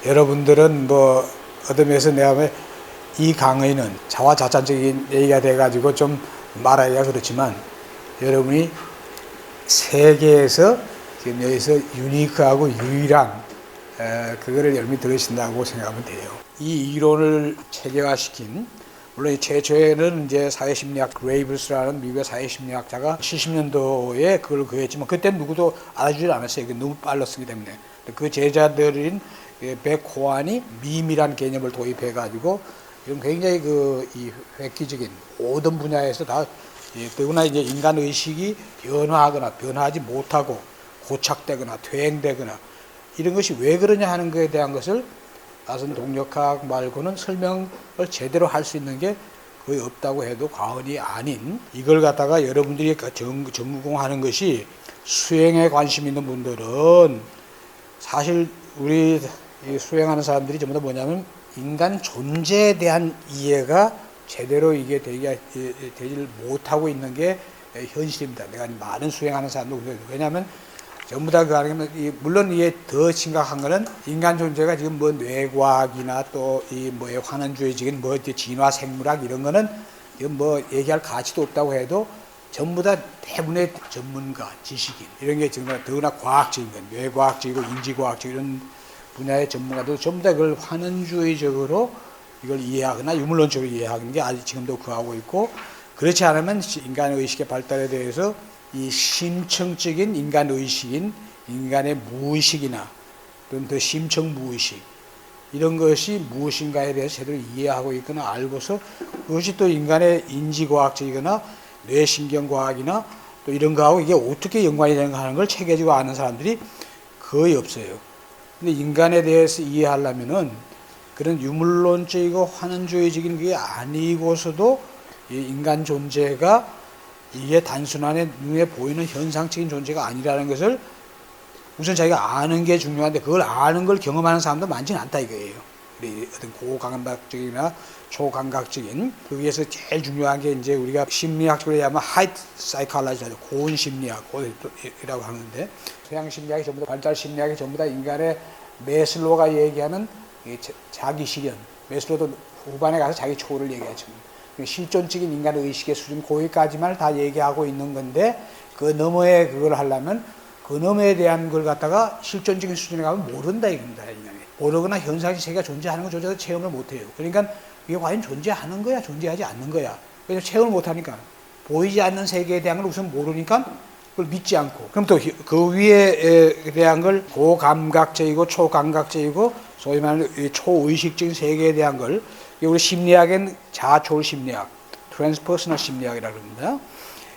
여러분들은 뭐 어떤 면에서 내가 이 강의는 자화자찬적인 얘기가 돼가지고 좀 말하기가 그렇지만, 여러분이 세계에서 지금 여기서 유니크하고 유일한 그거를 여러분이 들으신다고 생각하면 돼요. 이 이론을 체계화시킨, 물론 최초에는 이제 사회심리학 그레이브스라는 미국의 사회심리학자가 70년도에 그걸 그랬지만 그때는 누구도 알아주지 않았어요. 너무 빨랐기 때문에. 그 제자들인 백호안이 밈이라는 개념을 도입해가지고 이런 굉장히 이 획기적인 모든 분야에서 다, 더구나 이제 인간 의식이 변화하거나 변화하지 못하고 고착되거나 퇴행되거나 이런 것이 왜 그러냐 하는 것에 대한 것을 나선 동력학 말고는 설명을 제대로 할 수 있는 게 거의 없다고 해도 과언이 아닌, 이걸 갖다가 여러분들이 전공하는 것이, 수행에 관심 있는 분들은 사실 우리 수행하는 사람들이 전부 다 뭐냐면 인간 존재에 대한 이해가 제대로 이게 되질 못하고 있는 게 현실입니다. 내가 많은 수행하는 사람도 왜냐하면 전부 다 물론 이게 더 심각한 거는 인간 존재가 지금 뭐 뇌과학이나 또 이 뭐의 환원주의적인 뭐 진화 생물학 이런 거는 지금 뭐 얘기할 가치도 없다고 해도 전부 다 대부분의 전문가, 지식인 이런 게 지금 더구나 과학적인 건 뇌과학적이고 인지과학적 이런 분야의 전문가도 전부 다 그걸 환원주의적으로 이걸 이해하거나 유물론적으로 이해하는 게 아직 지금도 그하고 있고, 그렇지 않으면 인간 의식의 발달에 대해서 이 심층적인 인간 의식인 인간의 무의식이나 또는 더 심층 무의식 이런 것이 무엇인가에 대해서 제대로 이해하고 있거나 알고서 그것이 또 인간의 인지과학적이거나 뇌신경과학이나 또 이런 거하고 이게 어떻게 연관이 되는가 하는 걸 체계적으로 아는 사람들이 거의 없어요. 근데 인간에 대해서 이해하려면은 그런 유물론적이고 환원주의적인 게 아니고서도 이 인간 존재가 이게 단순한 눈에 보이는 현상적인 존재가 아니라는 것을 우선 자기가 아는 게 중요한데, 그걸 아는 걸 경험하는 사람도 많지는 않다 이거예요. 어떤 고감각적이나 초감각적인, 거기에서 제일 중요한 게 이제 우리가 심리학적으로 얘기하면 하이트 사이콜로지라고 고운 심리학이라고 하는데, 서양 심리학이 전부 다, 발달 심리학이 전부 다 인간의 메슬로가 얘기하는 자기 실현, 메슬로도 후반에 가서 자기 초월을 얘기하죠. 실존적인 인간 의식의 수준 거기까지만 다 얘기하고 있는 건데, 그 너머에 그걸 하려면 그 너머에 대한 걸 갖다가 실존적인 수준에 가면 모른다 이겁니다. 모르거나 현상의 세계가 존재하는 것조차도 체험을 못해요. 그러니까 이게 과연 존재하는 거야, 존재하지 않는 거야. 그래서 체험을 못하니까 보이지 않는 세계에 대한 걸 우선 모르니까 그걸 믿지 않고, 그럼 또 그 위에 대한 걸 고감각적이고 초감각적이고 소위 말하는 초의식적인 세계에 대한 걸 우리 심리학엔 자초월 심리학, 트랜스퍼스널 심리학이라고 합니다.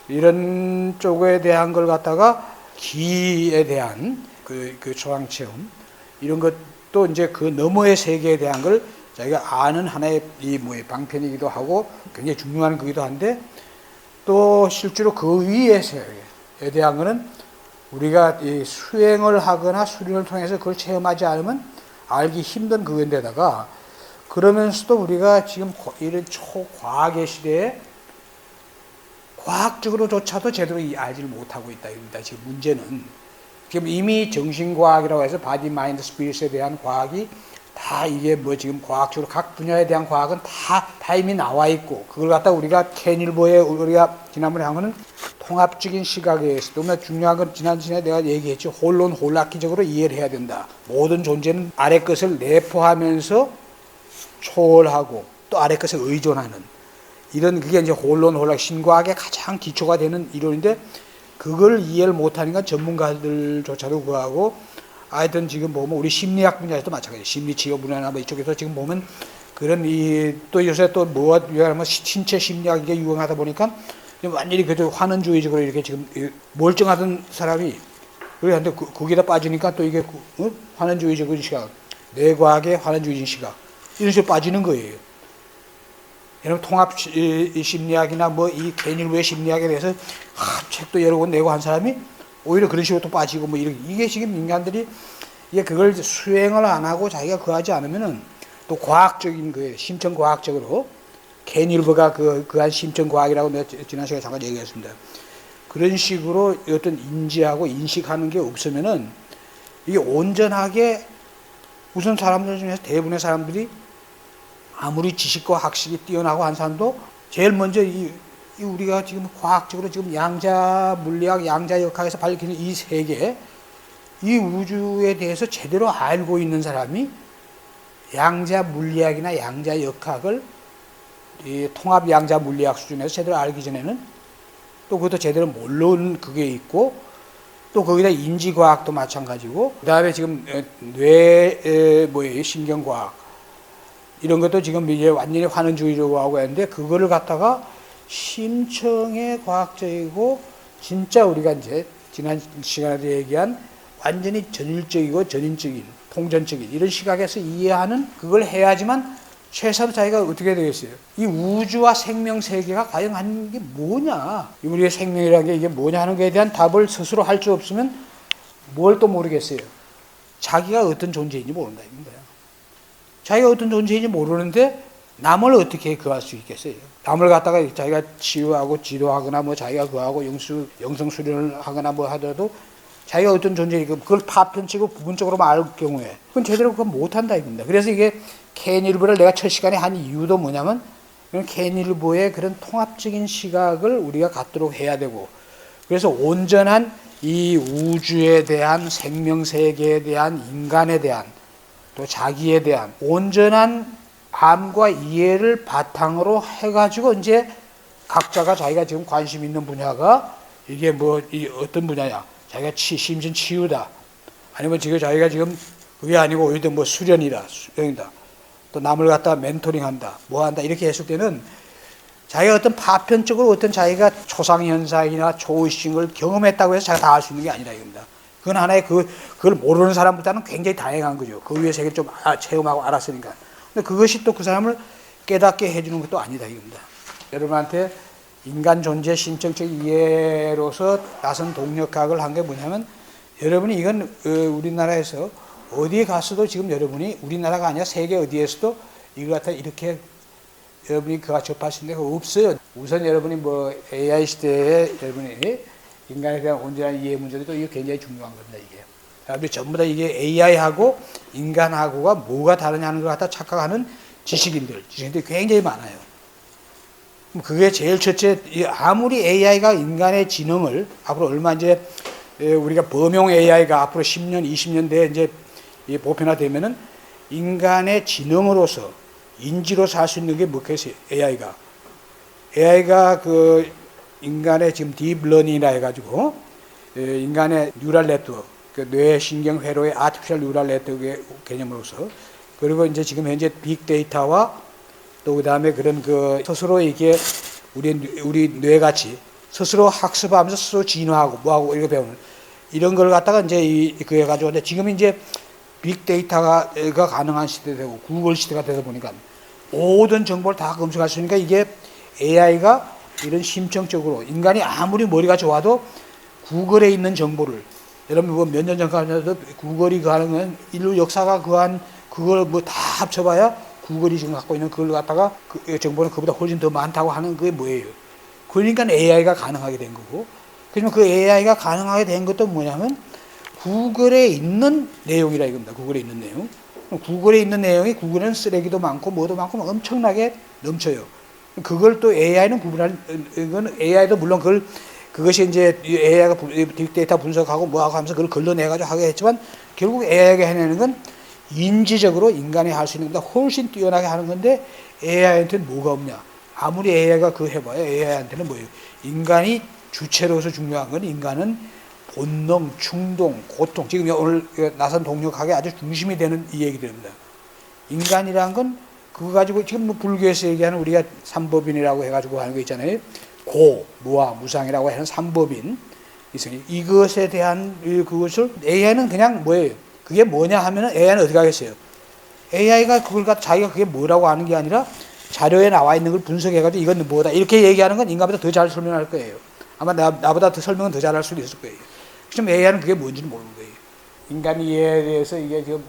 이런 쪽에 대한 걸 갖다가 기에 대한 그 초상 체험 이런 것도 이제 그 너머의 세계에 대한 걸 자기가 아는 하나의 방편이기도 하고 굉장히 중요한 거기도 한데, 또 실제로 그 위의 세계에 대한 거는 우리가 이 수행을 하거나 수련을 통해서 그걸 체험하지 않으면 알기 힘든 그건데다가, 그러면서도 우리가 지금 이런 초과학의 시대에 과학적으로조차도 제대로 알지를 못하고 있다 입니다. 지금 문제는 지금 이미 정신과학이라고 해서 바디, 마인드, 스피릿에 대한 과학이 다 이게 뭐 지금 과학적으로 각 분야에 대한 과학은 다 이미 나와 있고, 그걸 갖다 우리가 캔일보에 우리가 지난번에 한 거는 통합적인 시각에 의해서, 너무나 중요한 건 지난번에 내가 얘기했죠. 홀락기적으로 이해를 해야 된다. 모든 존재는 아래 것을 내포하면서 초월하고 또 아래 것을 의존하는 이런, 그게 이제 홀락 신과학의 가장 기초가 되는 이론인데, 그걸 이해를 못하니까 전문가들조차도 그하고, 하여튼 지금 보면 우리 심리학 분야에서도 마찬가지예요. 심리치료 분야나 뭐 이쪽에서 지금 보면 그런 또 요새 또 뭐가 유행하면 신체 심리학 이게 유행하다 보니까 완전히 그저 환원주의적으로 이렇게 지금 멀쩡하던 사람이 그런데 거기다 빠지니까 또 이게 환원주의적인 시각, 뇌과학의 환원주의적인 시각 이런 식으로 빠지는 거예요. 여러분 통합 심리학이나 뭐 이 개인일부의 심리학에 대해서 책도 여러 권 내고 한 사람이 오히려 그런 식으로 또 빠지고 뭐 이게 지금 인간들이 이게 그걸 수행을 안 하고 자기가 그거 하지 않으면은 또 과학적인 거예요. 심층 과학적으로 개인일부가 그한 심층 과학이라고 내가 지난 시간에 잠깐 얘기했습니다. 그런 식으로 어떤 인지하고 인식하는 게 없으면은 이게 온전하게 우선 사람들 중에서 대부분의 사람들이 아무리 지식과 학식이 뛰어나고 한 사람도 제일 먼저 이 우리가 지금 과학적으로 지금 양자 물리학, 양자 역학에서 밝히는 이 세계, 이 우주에 대해서 제대로 알고 있는 사람이 양자 물리학이나 양자 역학을 이 통합 양자 물리학 수준에서 제대로 알기 전에는 또 그것도 제대로 모르는 그게 있고, 또 거기다 인지과학도 마찬가지고, 그 다음에 지금 신경과학 이런 것도 지금 이제 완전히 환원주의라고 하고 있는데, 그거를 갖다가 심층의 과학적이고 진짜 우리가 이제 지난 시간에도 얘기한 완전히 전일적이고 전인적인 통전적인 이런 시각에서 이해하는 그걸 해야지만 최소한 자기가 어떻게 되겠어요? 이 우주와 생명 세계가 과연 하는 게 뭐냐? 우리의 생명이라는 게 이게 뭐냐 하는 것에 대한 답을 스스로 할 수 없으면 뭘 또 모르겠어요. 자기가 어떤 존재인지 모른다 이겁니다. 자기가 어떤 존재인지 모르는데 남을 어떻게 그할 수 있겠어요? 남을 갖다가 자기가 치유하고 지도하거나 뭐 자기가 그하고 영성 수련을 하거나 뭐 하더라도 자기가 어떤 존재이고 그걸 파편치고 부분적으로 말 경우에 그건 제대로 그건 못한다 이겁니다. 그래서 이게 케인일보를 내가 첫 시간에 한 이유도 뭐냐면 케인일보의 그런 통합적인 시각을 우리가 갖도록 해야 되고, 그래서 온전한 이 우주에 대한 생명세계에 대한 인간에 대한 또 자기에 대한 온전한 암과 이해를 바탕으로 해가지고 이제 각자가 자기가 지금 관심 있는 분야가 이게 뭐 어떤 분야냐, 자기가 심신 치유다, 아니면 지금 자기가 지금 그게 아니고 오히려 뭐 수련이다, 또 남을 갖다가 멘토링한다, 뭐 한다 이렇게 했을 때는 자기가 어떤 파편적으로 어떤 자기가 초상현상이나 초의식을 경험했다고 해서 자기가 다 알 수 있는 게 아니라 이겁니다. 그건 하나의 그걸 모르는 사람보다는 굉장히 다양한 거죠. 그 위에 세계를 좀 체험하고 알았으니까. 근데 그것이 또 그 사람을 깨닫게 해주는 것도 아니다 이겁니다. 여러분한테 인간 존재 심층적 이해로서 나선 동력학을 한 게 뭐냐면, 여러분이 이건 우리나라에서 어디에 갔어도 지금 여러분이 우리나라가 아니라 세계 어디에서도 이걸 갖다 이렇게 여러분이 그가 접할 수 있는 데가 없어요. 우선 여러분이 뭐 AI 시대에 여러분이 인간에 대한 온전한 이해 문제도 이게 굉장히 중요한 겁니다. 이게 사람들이 전부 다 이게 AI하고 인간하고가 뭐가 다르냐는 걸 갖다 착각하는 지식인들이 굉장히 많아요. 그게 제일 첫째, 아무리 AI가 인간의 지능을 앞으로 얼마 이제 우리가 범용 AI가 앞으로 10년, 20년 뒤에 이제 보편화되면은 인간의 지능으로서 인지로서 할 수 있는 게 뭐겠어요? AI가 그 인간의 지금 딥러닝이라 해가지고 인간의 뉴럴 네트워크, 그 뇌신경 회로의 아티피셜 뉴럴 네트워크의 개념으로서, 그리고 이제 지금 현재 빅데이터와 또 그다음에 그런 그 스스로 이게 우리 뇌같이 스스로 학습하면서 스스로 진화하고 뭐하고 이렇게 배우는 이런 걸 갖다가 이제 그 해가지고, 근데 지금 이제 빅데이터가 가능한 시대 되고 구글 시대가 되다 보니까 모든 정보를 다 검색할 수 있으니까 이게 AI가 이런 심층적으로 인간이 아무리 머리가 좋아도 구글에 있는 정보를, 여러분 뭐 몇 년 전까지도 구글이 가능한 인류 역사가 그한 그걸 뭐 다 합쳐봐야 구글이 지금 갖고 있는 그걸 갖다가 그 정보는 그보다 훨씬 더 많다고 하는 그게 뭐예요? 그러니까 AI가 가능하게 된 거고, 그러면 그 AI가 가능하게 된 것도 뭐냐면 구글에 있는 내용이라 이겁니다. 구글에 있는 내용. 구글에 있는 내용이 구글에는 쓰레기도 많고 뭐도 많고 엄청나게 넘쳐요. 그걸 또 AI는 구분할, 이건 AI도 물론 그것이 이제 AI가 빅데이터 분석하고 뭐하고 하면서 그걸 걸러내가지고 하게 했지만 결국 AI가 해내는 건 인지적으로 인간이 할 수 있는 것보다 훨씬 뛰어나게 하는 건데, AI한테는 뭐가 없냐? 아무리 AI가 그거 해봐요. AI한테는 뭐예요? 인간이 주체로서 중요한 건 인간은 본능, 충동, 고통, 지금 오늘 나선 동력학의 아주 중심이 되는 이 얘기들입니다. 인간이란 건 그거 가지고 지금 뭐 불교에서 얘기하는 우리가 삼법인이라고 해가지고 하는 거 있잖아요. 고, 무아, 무상이라고 하는 삼법인. 이것에 대한 그것을 AI는 그냥 뭐예요? 그게 뭐냐 하면은 AI는 어떻게 하겠어요? AI가 그걸 갖다 자기가 그게 뭐라고 하는 게 아니라 자료에 나와 있는 걸 분석해가지고 이건 뭐다 이렇게 얘기하는 건 인간보다 더 잘 설명할 거예요. 아마 나보다 더 설명은 더 잘할 수도 있을 거예요. 지금 AI는 그게 뭔지는 모르는 거예요. 인간 이해에 대해서 이게 지금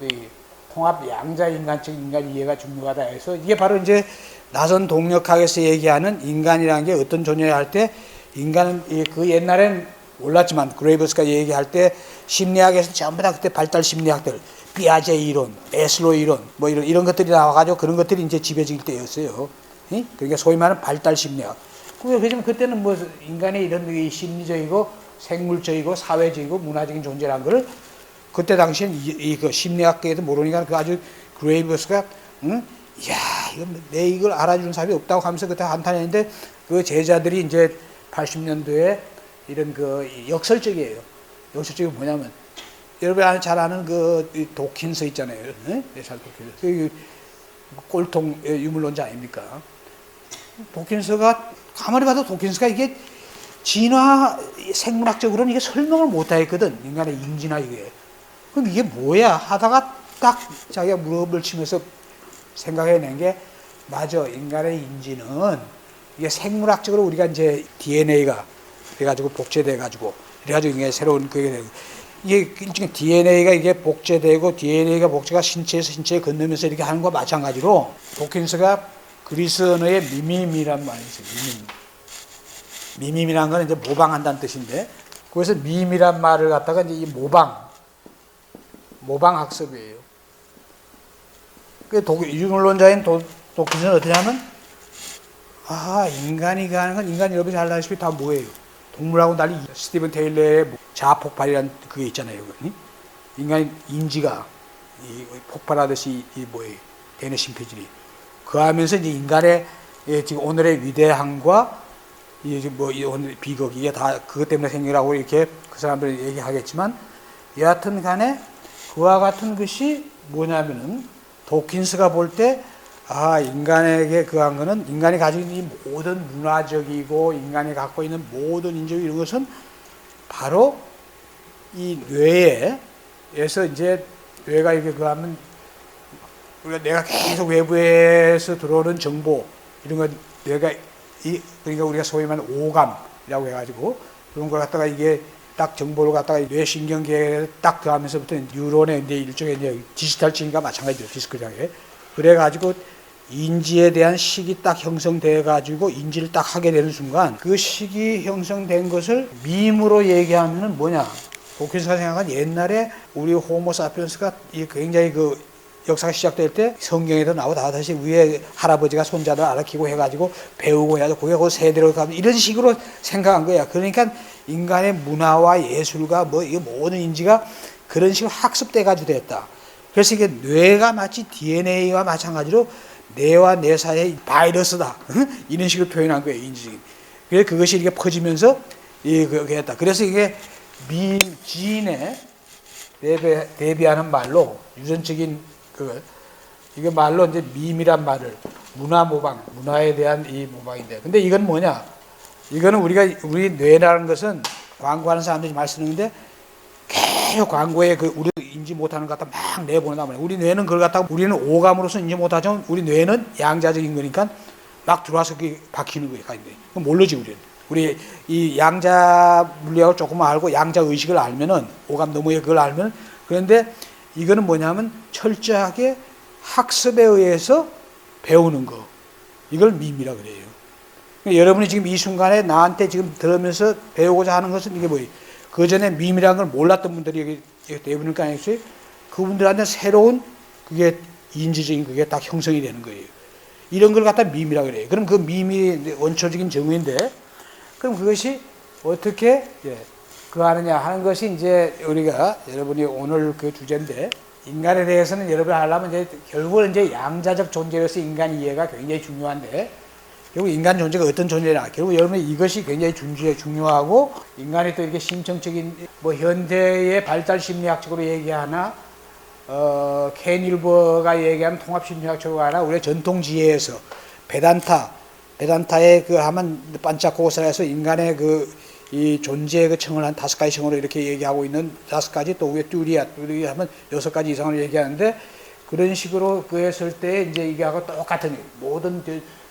통합 양자 인간적 인간 이해가 중요하다 해서 이게 바로 이제 나선 동력학에서 얘기하는 인간이라는 게 어떤 존재냐 할 때 인간은 그 옛날엔 몰랐지만 그레이버스가 얘기할 때 심리학에서 전부 다 그때 발달 심리학들 피아제 이론, 에슬로 이론 뭐 이런 것들이 나와가지고 그런 것들이 이제 지배적일 때였어요. 그러니까 소위 말하는 발달 심리학. 그렇지만 그때는 뭐 인간의 이런 심리적이고 생물적이고 사회적이고 문화적인 존재라는 걸 그때 당시엔 그 심리학계에도 모르니까 그 아주 그레이버스가 야 이거 내 이걸 알아주는 사람이 없다고 하면서 그때 한탄했는데 그 제자들이 이제 80년도에 이런 그 역설적이에요. 역설적이 뭐냐면 여러분 잘 아는 그 도킨스 있잖아요. 잘 도킨스. 그 꼴통 유물론자 아닙니까? 도킨스가 가만히 봐도 도킨스가 이게 진화 생물학적으로는 이게 설명을 못하겠거든. 인간의 인지나 이게. 그럼 이게 뭐야? 하다가 딱 자기가 무릎을 치면서 생각해낸 게 맞아. 인간의 인지는 이게 생물학적으로 우리가 이제 DNA가 그래가지고 복제돼가지고 그래가지고 이게 새로운 그게 되고 이게 일종의 DNA가 이게 복제되고 DNA가 복제가 신체에서 신체에 건너면서 이렇게 하는 거와 마찬가지로 도킨스가 그리스 언어의 미밈이란 말이 있어요. 미밈이란 건 이제 모방한다는 뜻인데 그래서 밈이란 말을 갖다가 이제 이 모방 학습이에요. 그 유물론자인 도킨스는 어떻게 하면 인간이 하는 건 인간이 여러분이 잘 아시다시피 다 뭐예요? 동물하고 달리 스티븐 테일러의 자폭발이라는 그게 있잖아요. 인간의 인지가 폭발하듯이 뭐예요? 대뇌 심폐질이. 그 하면서 이제 인간의 지금 오늘의 위대함과 뭐 오늘 비극 이게 다 그것 때문에 생기라고 이렇게 그 사람들이 얘기하겠지만 여하튼 간에 그와 같은 것이 뭐냐면은 도킨스가 볼 때 인간에게 그한 거는 인간이 가지고 있는 이 모든 문화적이고 인간이 갖고 있는 모든 인적 이런 것은 바로 이 뇌에서 이제 뇌가 이렇게 그하면 우리가 내가 계속 외부에서 들어오는 정보 이런 거 뇌가 그러니까 우리가 소위 말하는 오감이라고 해가지고 그런 걸 갖다가 이게 딱 정보를 갖다가 뇌신경계에 딱 들어가면서부터 뉴런의 이제 일종의 이제 디지털 층과 마찬가지죠. 디스크 장애. 그래가지고 인지에 대한 식이 딱 형성돼가지고 인지를 딱 하게 되는 순간 그 식이 형성된 것을 밈으로 얘기하면은 뭐냐? 도킨스가 생각한 옛날에 우리 호모사피엔스가 굉장히 그 역사가 시작될 때 성경에도 나오고 다시 위에 할아버지가 손자들 알아키고 해가지고 배우고 해가지고 그게 그 세대로 가면 이런 식으로 생각한 거야. 그러니까 인간의 문화와 예술과 뭐 이 모든 인지가 그런 식으로 학습돼가지고 됐다. 그래서 이게 뇌가 마치 DNA와 마찬가지로 뇌와 뇌 사이의 바이러스다. 이런 식으로 표현한 거예요. 인지. 그래서 그것이 이렇게 퍼지면서 그게 했다. 그래서 이게 지인에 대비하는 말로 유전적인 이게 말로 이제 밈이란 말을 문화 모방, 문화에 대한 이 모방인데. 근데 이건 뭐냐? 이거는 우리 뇌라는 것은 광고하는 사람들이 말 쓰는데 계속 광고에 우리 인지 못하는 것 갖다 막 내보낸단 말이야. 우리 뇌는 그걸 갖다가 우리는 오감으로서 인지 못하지만 우리 뇌는 양자적인 거니까 막 들어와서 박히는 거예요. 그럼 모르지 우리는. 우리 이 양자 물리학을 조금 알고 양자 의식을 알면은 오감 너머에 그걸 알면 그런데 이거는 뭐냐면 철저하게 학습에 의해서 배우는 거. 이걸 밈이라 그래요. 그러니까 여러분이 지금 이 순간에 나한테 지금 들으면서 배우고자 하는 것은 이게 뭐예요? 그 전에 밈이라는 걸 몰랐던 분들이 여기 대부분일 거 아니겠어요? 그분들한테 새로운 그게 인지적인 그게 딱 형성이 되는 거예요. 이런 걸 갖다 밈이라 그래요. 그럼 그 밈이 원초적인 정의인데 그럼 그것이 어떻게 그 하느냐 하는 것이 이제 우리가 여러분이 오늘 그 주제인데 인간에 대해서는 여러분이 하려면 이제 결국은 이제 양자적 존재로서 인간 이해가 굉장히 중요한데 결국 인간 존재가 어떤 존재냐 결국 여러분이 이것이 굉장히 중요하고 인간이 또 이렇게 심층적인 뭐 현대의 발달 심리학적으로 얘기하나 켄 윌버가 얘기하는 통합 심리학적으로 하나 우리가 전통 지혜에서 베단타의 그 하면 반짝고사에서 인간의 이 존재의 그 층을 한 5가지 층으로 이렇게 얘기하고 있는 5가지 또 위에 뚜리 하면 6가지 이상을 얘기하는데 그런 식으로 그 했을 때 이제 이게하고 똑같은 모든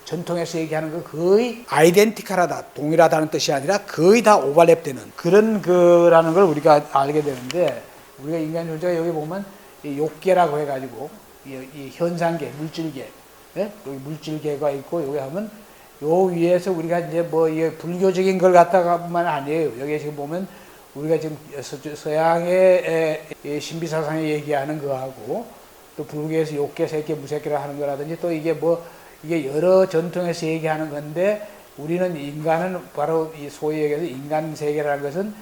전통에서 얘기하는 거 거의 아이덴티컬하다, 동일하다는 뜻이 아니라 거의 다 오버랩되는 그런 거라는 걸 우리가 알게 되는데 우리가 인간 존재가 여기 보면 이 욕계라고 해가지고 이 현상계, 물질계, 여기 물질계가 있고 여기 하면 요 위에서 우리가 이제 뭐 이게 불교적인 걸 갖다가만 아니에요. 여기 지금 보면 우리가 지금 서양의 신비사상에 얘기하는 거하고 또 불교에서 욕계, 색계, 무색계를 하는 거라든지 또 이게 뭐 이게 여러 전통에서 얘기하는 건데 우리는 인간은 바로 이 소위 얘기해서 인간 세계라는 것은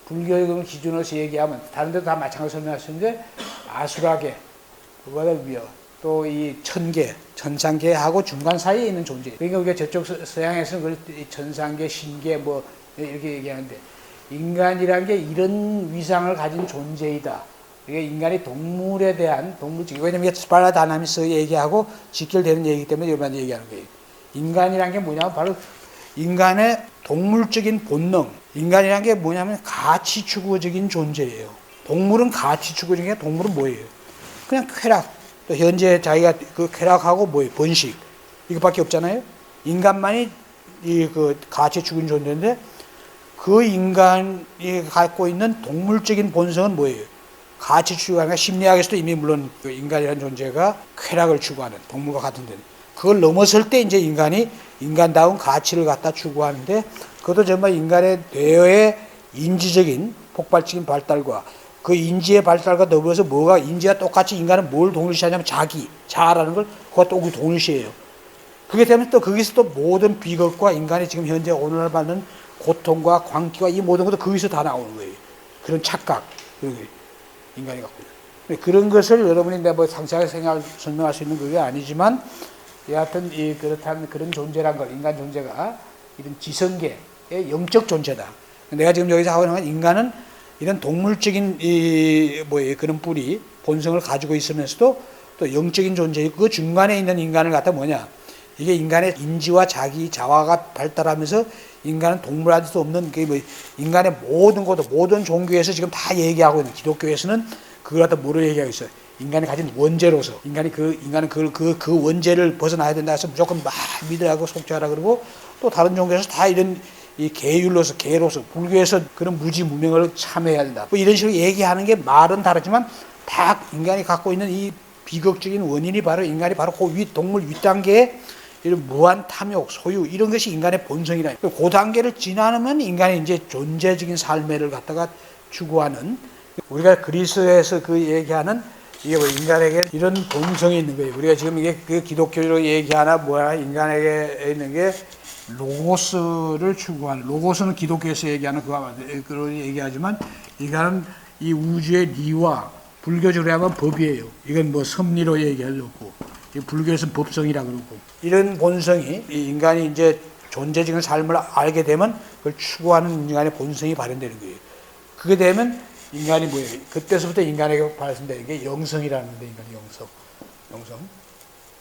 불교적인 기준으로서 얘기하면 다른 데도 다 마찬가지로 설명할 수 있는데 아수라계, 그보다 위어 또 이 천계, 천상계하고 중간 사이에 있는 존재. 그러니까 우리가 저쪽 서양에서는 그걸 천상계, 신계 뭐 이렇게 얘기하는데 인간이란 게 이런 위상을 가진 존재이다. 그러니까 인간이 동물에 대한 동물적, 왜냐면 이게 스파르타 다이나믹스 얘기하고 직결되는 얘기이기 때문에 일반 얘기하는 거예요. 인간이란 게 뭐냐면 바로 인간의 동물적인 본능. 인간이란 게 뭐냐면 가치 추구적인 존재예요. 동물은 가치 추구적인 게 동물은 뭐예요? 그냥 쾌락. 또 현재 자기가 그 쾌락하고 뭐예요? 번식. 이거밖에 없잖아요. 인간만이 이 그 가치 추구적인 존재인데 그 인간이 갖고 있는 동물적인 본성은 뭐예요? 가치 추구하는 심리학에서도 이미 물론 그 인간이라는 존재가 쾌락을 추구하는 동물과 같은데 그걸 넘어설 때 이제 인간이 인간다운 가치를 갖다 추구하는데 그것도 정말 인간의 뇌의 인지적인 폭발적인 발달과 그 인지의 발달과 더불어서 뭐가 인지와 똑같이 인간은 뭘 동일시하냐면 자기, 자아라는 걸 그것도 우리 동일시해요. 그게 되면 또 거기서 또 모든 비극과 인간이 지금 현재 오늘날 받는 고통과 광기와 이 모든 것도 거기서 다 나오는 거예요. 그런 착각, 인간이 갖고 있는. 그런 것을 여러분이 내가 뭐 상세하게 설명할 수 있는 그게 아니지만 여하튼 그렇다는 그런 존재란 걸, 인간 존재가 이런 지성계의 영적 존재다. 내가 지금 여기서 하고 있는 건 인간은 이런 동물적인 그런 뿌리, 본성을 가지고 있으면서도 또 영적인 존재이고 그 중간에 있는 인간을 갖다 뭐냐. 이게 인간의 인지와 자기 자화가 발달하면서 인간은 동물할 수 없는 게 뭐 인간의 모든 것도 모든 종교에서 지금 다 얘기하고 있는 기독교에서는 그걸 갖다 뭐로 얘기하고 있어요. 인간이 가진 원죄로서 인간은 그 원죄를 벗어나야 된다 해서 무조건 막 믿으라고 속죄하라 그러고 또 다른 종교에서 다 이런 이 계율로서 계로서 불교에서 그런 무지무명을 참여해야 된다. 뭐 이런 식으로 얘기하는 게 말은 다르지만 다 인간이 갖고 있는 이 비극적인 원인이 바로 인간이 바로 그 동물 윗단계에 이런 무한 탐욕, 소유 이런 것이 인간의 본성이라. 그 단계를 지나면 인간이 이제 존재적인 삶을 갖다가 추구하는 우리가 그리스에서 그 얘기하는 이게 뭐 인간에게 이런 본성이 있는 거예요. 우리가 지금 이게 그 기독교로 얘기하나 뭐야 인간에게 있는 게 로고스를 추구하는 로고스는 기독교에서 얘기하는 그런 얘기하지만 인간은 이 우주의 리와 불교적으로 하면 법이에요. 이건 뭐 섭리로 얘기하려고 불교에서는 법성이라 그러고 이런 본성이 이 인간이 이제 존재적인 삶을 알게 되면 그걸 추구하는 인간의 본성이 발현되는 거예요. 그게 되면 인간이 뭐예요? 그때서부터 인간에게 발생되는 게 영성이라는 건데 인간의 영성.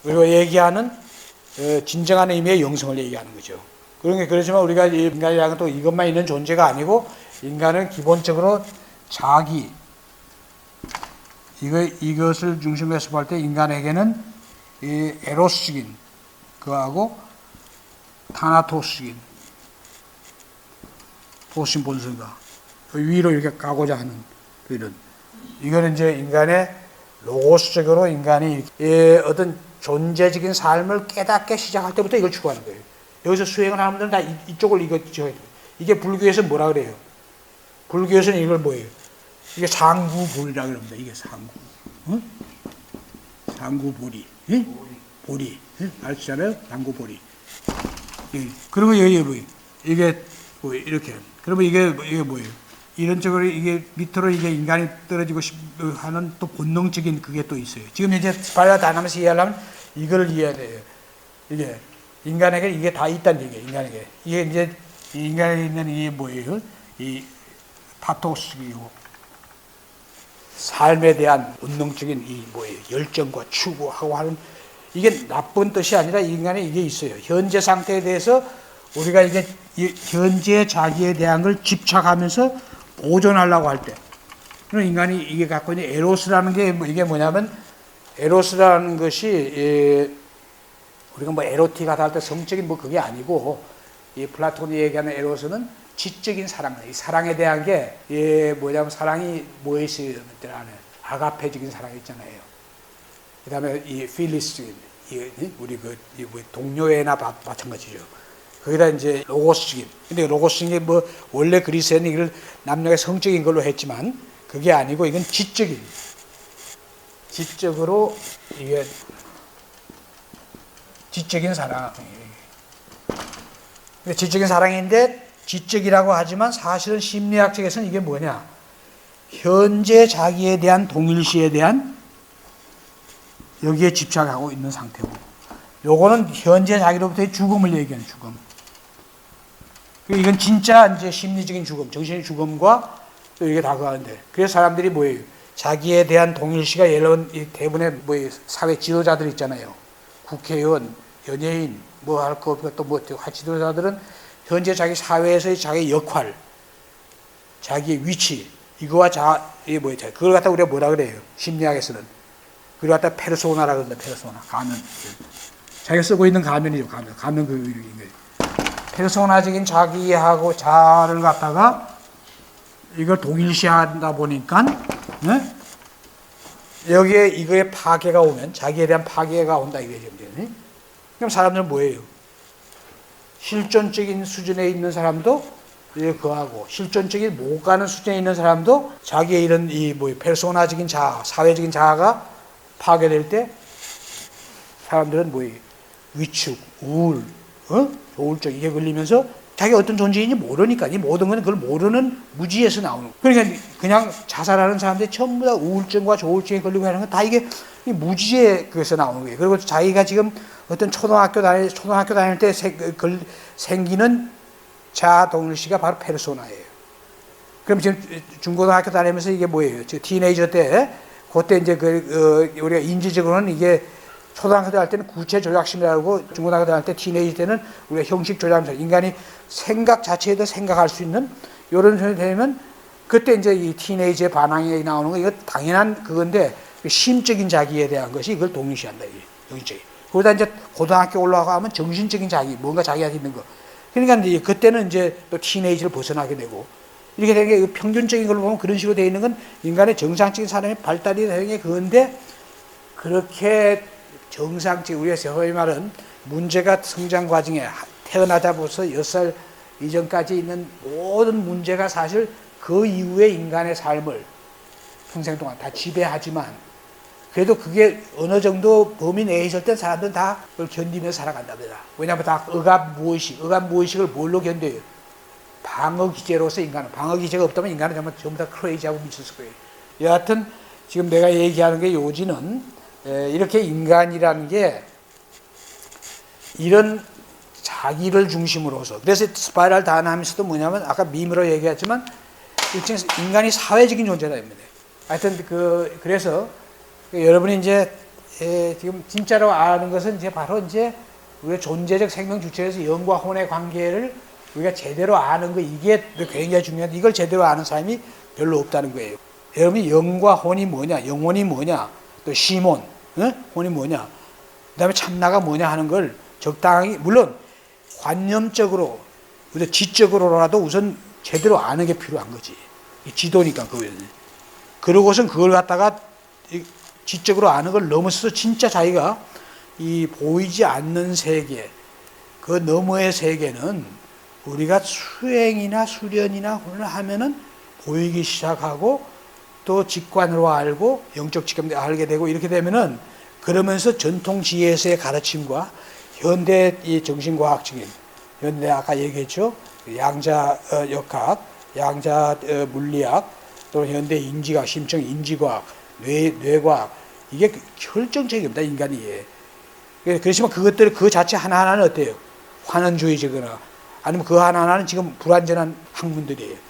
그리고 얘기하는 진정한 의미의 영성을 얘기하는 거죠. 그렇지만 우리가 인간이라는 또 이것만 있는 존재가 아니고 인간은 기본적으로 자기 이것을 중심으로 해서 볼 때 인간에게는 이 에로스적인 그하고 타나토스적인 도심 본성과 위로 이렇게 가고자 하는 이런 이거는 이제 인간의 로고스적으로 인간이 어떤 존재적인 삶을 깨닫게 시작할 때부터 이걸 추구하는 거예요. 여기서 수행을 하는 분들은 다 이쪽을 이게 불교에서 뭐라 그래요? 불교에서는 이걸 뭐예요? 이게 상구불이라고 그럽니다. 이게 상구. 응? 상구보리. 응? 보리. 응? 아시잖아요? 상구보리. 그러면 여기 뭐예요? 이게 뭐 이렇게. 그러면 이게 뭐예요? 이런 쪽으로 이게 밑으로 이게 인간이 떨어지고 하는 또 본능적인 그게 또 있어요. 지금 이제 스파르타 다이나믹스 이해하려면 이걸 이해해야 돼요. 이게 인간에게 이게 다 있다는 얘기예요. 인간에게 이게 이제 인간에 있는 이 뭐예요? 이 파토스이고 삶에 대한 본능적인 이 뭐예요? 열정과 추구하고 하는 이게 나쁜 뜻이 아니라 인간에 이게 있어요. 현재 상태에 대해서 우리가 이게 현재 자기에 대한 걸 집착하면서 보존하려고 할 때, 인간이 이게 갖고 있는 에로스라는 게 이게 뭐냐면 에로스라는 것이 우리가 뭐 에로틱하다 할 때 성적인 뭐 그게 아니고 이 플라톤이 얘기하는 에로스는 지적인 사랑, 이 사랑에 대한 게 뭐냐면 사랑이 뭐 있어요? 아가페적인 사랑이 있잖아요. 그다음에 이 필리스적인 우리 그 동료애나 마찬가지죠. 거기다 이제 로고스적인. 근데 로고스적인 게 뭐 원래 그리스에는 이걸 남녀의 성적인 걸로 했지만 그게 아니고 이건 지적인. 지적으로 이게 지적인 사랑. 지적인 사랑인데 지적이라고 하지만 사실은 심리학적에서는 이게 뭐냐? 현재 자기에 대한 동일시에 대한 여기에 집착하고 있는 상태고, 요거는 현재 자기로부터의 죽음을 얘기하는 죽음. 이건 진짜 이제 심리적인 죽음, 정신의 죽음과 또 이게 다가가는데, 그래서 사람들이 뭐예요? 자기에 대한 동일시가 예를 들어 대부분의 뭐 사회 지도자들 있잖아요. 국회의원, 연예인, 뭐 할 거 없고 또뭐 지도자들은 현재 자기 사회에서의 자기 역할, 자기의 위치, 이거와 이게 뭐였죠? 그걸 갖다 우리가 뭐라 그래요? 심리학에서는. 그걸 갖다 페르소나라 그런다, 페르소나. 가면. 자기가 쓰고 있는 가면이죠, 가면. 가면 그 거예요. 페르소나적인 자기하고 자를 갖다가 이걸 동일시하다 보니까, 네? 여기에 이거에 파괴가 오면, 자기에 대한 파괴가 온다, 이거죠. 그럼 사람들은 뭐예요? 실존적인 수준에 있는 사람도 그하고 실존적인 못 가는 수준에 있는 사람도 자기의 이런 페르소나적인 자아, 사회적인 자아가 파괴될 때 사람들은 뭐예요? 위축, 우울, 조울증 이게 걸리면서 자기가 어떤 존재인지 모르니까 이 모든 건 그걸 모르는 무지에서 나오는 거예요. 그러니까 그냥 자살하는 사람들이 전부 다 우울증과 조울증에 걸리고 하는 건 다 이게 무지에 그래서 나오는 거예요. 그리고 자기가 지금 어떤 초등학교 다닐 때 생기는 자아 동일시가 바로 페르소나예요. 그럼 지금 중고등학교 다니면서 이게 뭐예요? 저 티네이저 때, 그때 이제 우리가 인지적으로는 이게 초등학교 다닐 때는 구체 조작심이라고, 중고등학교 다닐 때 티네이저 때는 우리가 형식 조작심, 인간이 생각 자체에도 생각할 수 있는 이런 소리 되면 그때 이제 이 티네이저의 반항이 나오는 거, 이거 당연한 그건데 심적인 자기에 대한 것이 이걸 동일시한다, 이게 정신적인. 거기다 이제 고등학교 올라가면 정신적인 자기, 뭔가 자기가 있는 거. 그러니까 이제 그때는 이제 또 티네이저를 벗어나게 되고, 이렇게 되는 게 평균적인 걸로 보면 그런 식으로 되어 있는 건 인간의 정상적인 사람의 발달이 되는 게 그건데, 그렇게 정상적인, 우리가 소위 말은 문제가 성장 과정에 태어나자부터 6살 이전까지 있는 모든 문제가 사실 그 이후의 인간의 삶을 평생 동안 다 지배하지만, 그래도 그게 어느 정도 범위 내에 있을 때 사람들은 다 그걸 견디면서 살아간답니다. 왜냐하면 다 억압무의식을 뭘로 견뎌요? 방어 기제로서 인간은. 방어 기제가 없다면 인간은 정말 전부 다 크레이지하고 미쳤을 거예요. 여하튼 지금 내가 얘기하는 게 요지는 이렇게 인간이라는 게 이런 자기를 중심으로서, 그래서 스파이럴 다이나믹스도 뭐냐면 아까 밈으로 얘기했지만 일종의 인간이 사회적인 존재다입니다. 하여튼 그래서 여러분이 이제 지금 진짜로 아는 것은 이제 바로 이제 우리가 존재적 생명 주체에서 영과 혼의 관계를 우리가 제대로 아는 거, 이게 굉장히 중요한데 이걸 제대로 아는 사람이 별로 없다는 거예요. 여러분이 영과 혼이 뭐냐, 영혼이 뭐냐, 또 시몬, 혼이 뭐냐, 그 다음에 참나가 뭐냐 하는 걸 적당히, 물론 관념적으로, 지적으로라도 우선 제대로 아는 게 필요한 거지. 지도니까 그거는. 그러고선 그걸 갖다가 지적으로 아는 걸 넘어서서 진짜 자기가 이 보이지 않는 세계, 그 너머의 세계는 우리가 수행이나 수련이나 혼을 하면은 보이기 시작하고 또 직관으로 알고 영적 직감도 알게 되고, 이렇게 되면은 그러면서 전통 지혜에서의 가르침과 현대 이 정신과학적인, 현대 아까 얘기했죠, 양자 역학, 양자 물리학, 또 현대 인지학, 심층 인지과학, 뇌과학, 이게 결정적입니다, 인간이. 그렇지만 그것들 그 자체 하나하나는 어때요? 환원주의적이거나 아니면 그 하나하나는 지금 불완전한 학문들이에요.